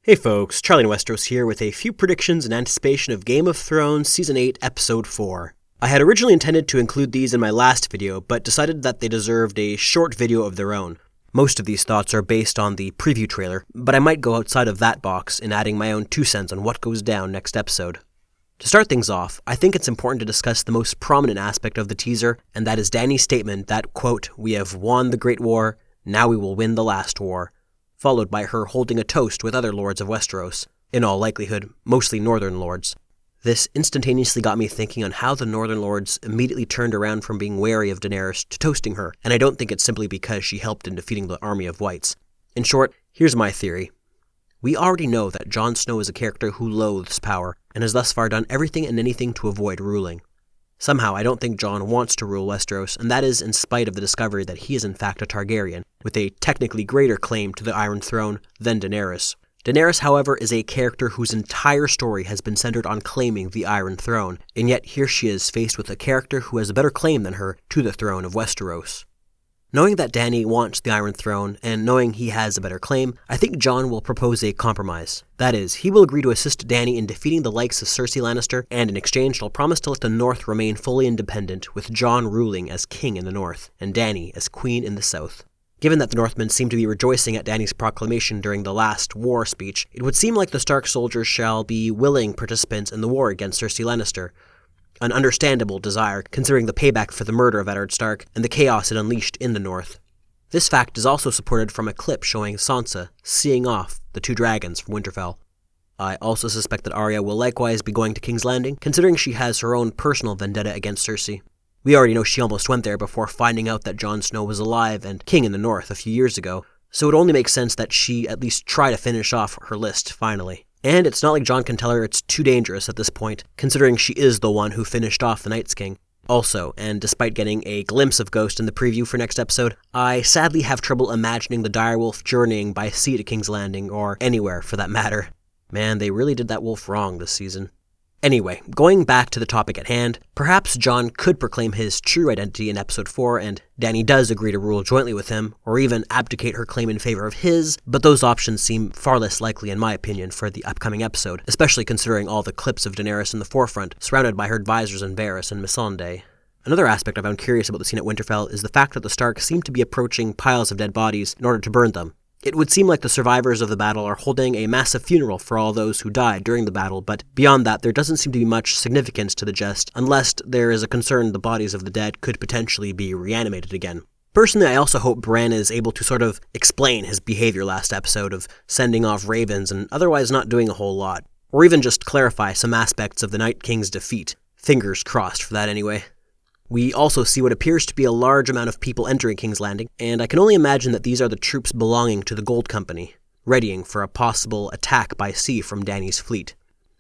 Hey folks, Charlie in Westeros here with a few predictions in anticipation of Game of Thrones Season 8, Episode 4. I had originally intended to include these in my last video, but decided that they deserved a short video of their own. Most of these thoughts are based on the preview trailer, but I might go outside of that box in adding my own 2 cents on what goes down next episode. To start things off, I think it's important to discuss the most prominent aspect of the teaser, and that is Dany's statement that, quote, "We have won the Great War, now we will win the last war," followed by her holding a toast with other lords of Westeros, in all likelihood, mostly northern lords. This instantaneously got me thinking on how the northern lords immediately turned around from being wary of Daenerys to toasting her, and I don't think it's simply because she helped in defeating the army of whites. In short, here's my theory. We already know that Jon Snow is a character who loathes power, and has thus far done everything and anything to avoid ruling. Somehow, I don't think Jon wants to rule Westeros, and that is in spite of the discovery that he is in fact a Targaryen, with a technically greater claim to the Iron Throne than Daenerys. Daenerys, however, is a character whose entire story has been centered on claiming the Iron Throne, and yet here she is faced with a character who has a better claim than her to the throne of Westeros. Knowing that Dany wants the Iron Throne, and knowing he has a better claim, I think Jon will propose a compromise. That is, he will agree to assist Dany in defeating the likes of Cersei Lannister, and in exchange he'll promise to let the North remain fully independent, with Jon ruling as king in the North, and Dany as queen in the South. Given that the Northmen seem to be rejoicing at Dany's proclamation during the last war speech, it would seem like the Stark soldiers shall be willing participants in the war against Cersei Lannister. An understandable desire, considering the payback for the murder of Eddard Stark and the chaos it unleashed in the North. This fact is also supported from a clip showing Sansa seeing off the 2 dragons from Winterfell. I also suspect that Arya will likewise be going to King's Landing, considering she has her own personal vendetta against Cersei. We already know she almost went there before finding out that Jon Snow was alive and king in the North a few years ago, so it only makes sense that she at least try to finish off her list finally. And it's not like Jon can tell her it's too dangerous at this point, considering she is the one who finished off the Night's King. Also, and despite getting a glimpse of Ghost in the preview for next episode, I sadly have trouble imagining the direwolf journeying by sea to King's Landing, or anywhere for that matter. Man, they really did that wolf wrong this season. Anyway, going back to the topic at hand, perhaps Jon could proclaim his true identity in episode 4 and Dany does agree to rule jointly with him, or even abdicate her claim in favor of his, but those options seem far less likely in my opinion for the upcoming episode, especially considering all the clips of Daenerys in the forefront, surrounded by her advisors in Varys and Missandei. Another aspect I found curious about the scene at Winterfell is the fact that the Starks seem to be approaching piles of dead bodies in order to burn them. It would seem like the survivors of the battle are holding a massive funeral for all those who died during the battle, but beyond that, there doesn't seem to be much significance to the jest, unless there is a concern the bodies of the dead could potentially be reanimated again. Personally, I also hope Bran is able to sort of explain his behavior last episode of sending off ravens and otherwise not doing a whole lot, or even just clarify some aspects of the Night King's defeat. Fingers crossed for that anyway. We also see what appears to be a large amount of people entering King's Landing, and I can only imagine that these are the troops belonging to the Gold Company, readying for a possible attack by sea from Dany's fleet.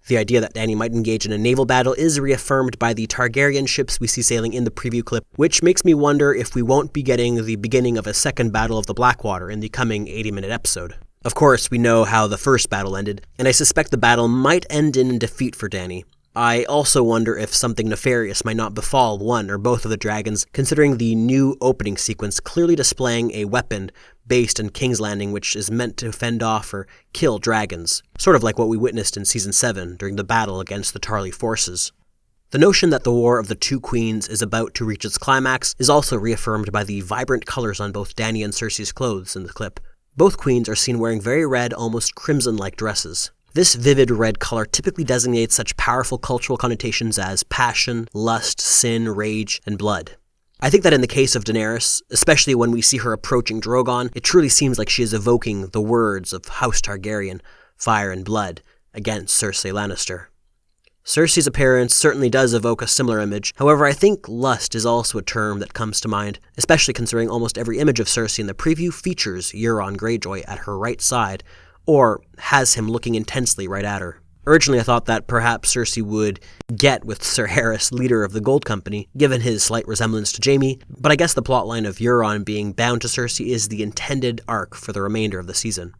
The idea that Dany might engage in a naval battle is reaffirmed by the Targaryen ships we see sailing in the preview clip, which makes me wonder if we won't be getting the beginning of a second Battle of the Blackwater in the coming 80-minute episode. Of course, we know how the first battle ended, and I suspect the battle might end in defeat for Dany. I also wonder if something nefarious might not befall one or both of the dragons, considering the new opening sequence clearly displaying a weapon based in King's Landing which is meant to fend off or kill dragons, sort of like what we witnessed in Season 7 during the battle against the Tarly forces. The notion that the War of the Two Queens is about to reach its climax is also reaffirmed by the vibrant colors on both Dany and Cersei's clothes in the clip. Both queens are seen wearing very red, almost crimson-like dresses. This vivid red color typically designates such powerful cultural connotations as passion, lust, sin, rage, and blood. I think that in the case of Daenerys, especially when we see her approaching Drogon, it truly seems like she is evoking the words of House Targaryen, fire and blood, against Cersei Lannister. Cersei's appearance certainly does evoke a similar image, however I think lust is also a term that comes to mind, especially considering almost every image of Cersei in the preview features Euron Greyjoy at her right side, or has him looking intensely right at her. Originally I thought that perhaps Cersei would get with Ser Harris, leader of the Gold Company, given his slight resemblance to Jaime, but I guess the plotline of Euron being bound to Cersei is the intended arc for the remainder of the season.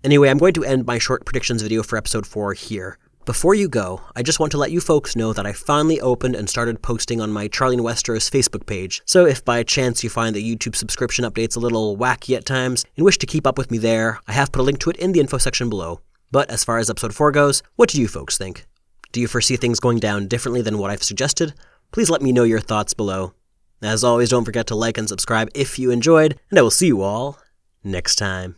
Anyway, I'm going to end my short predictions video for episode 4 here. Before you go, I just want to let you folks know that I finally opened and started posting on my Charlie in Westeros Facebook page, so if by chance you find the YouTube subscription updates a little wacky at times and wish to keep up with me there, I have put a link to it in the info section below. But as far as episode 4 goes, what do you folks think? Do you foresee things going down differently than what I've suggested? Please let me know your thoughts below. As always, don't forget to like and subscribe if you enjoyed, and I will see you all next time.